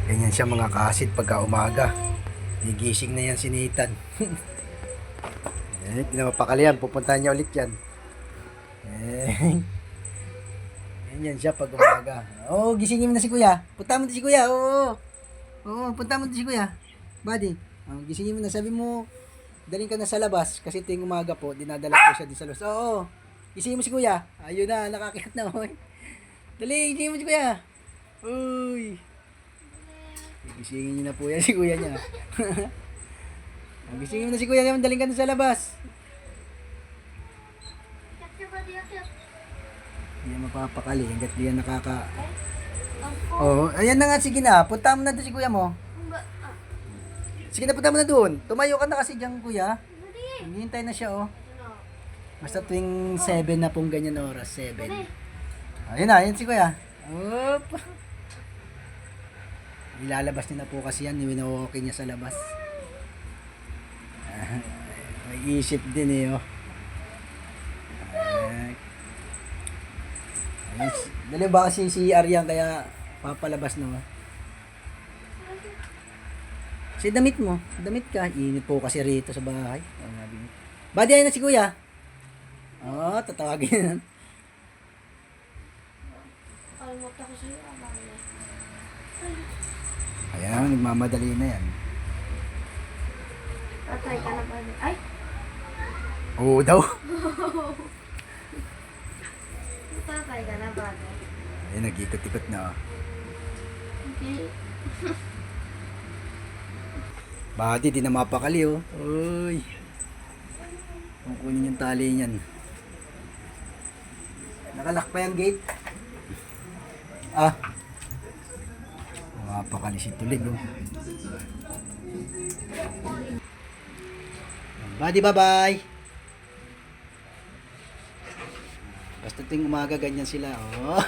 Ganyan siya mga kasit pagka umaga. Gigising na yan si Nathan. Hindi na mapakali yan. Pupuntahan niya ulit yan. Ganyan siya pag umaga. Oo, gisingin mo na si kuya. Punta mo na si kuya. Oo. Oo, punta mo na si kuya. Buddy. Gisingin mo na. Sabi mo, daling ka na sa labas. Kasi tuwing umaga po, dinadala po siya din sa labas. Oo. Gisingin mo si kuya. Ayun na, nakakit na. Oy. Dali, gisingin mo si kuya. Uy. Gisingin niyo na po yan si kuya niya. Gisingin mo na si kuya niya. Daling ka na sa labas. Hindi yan mapapakali. Hanggat di yan nakaka... Oh, ayan na nga. Sige na. Punta mo na doon si kuya mo. Sige na, punta mo na doon. Tumayo ka na kasi dyan, kuya. Hinihintay na siya, oh. Basta tuwing 7 na pong ganyan oras. 7. Ayun na, ayun si kuya. Oop. Ilalabas niya na po kasi yan. Winawalking niya sa labas. May isip din eh, oh. Dali ba kasi si Aryan kaya papalabas na, oh. Si damit mo. Damit ka. Init po kasi rito sa bahay. Badi, ayun na si kuya. Oo, tatawagin. Ayan, nagmamadali na yan. Tatay ka na ba? Ay! Oo daw. Tatay ka na ba? Ayan, nag-ikot-ikot na, oh. Okay. Badi, di na mapakali, oh. Uy. Kukunin yung tali niyan. Nakalak pa yung gate. Ah. Mapakali si Tulig, oh. Badi, bye-bye. Basta tuwing umaga, ganyan sila, oh.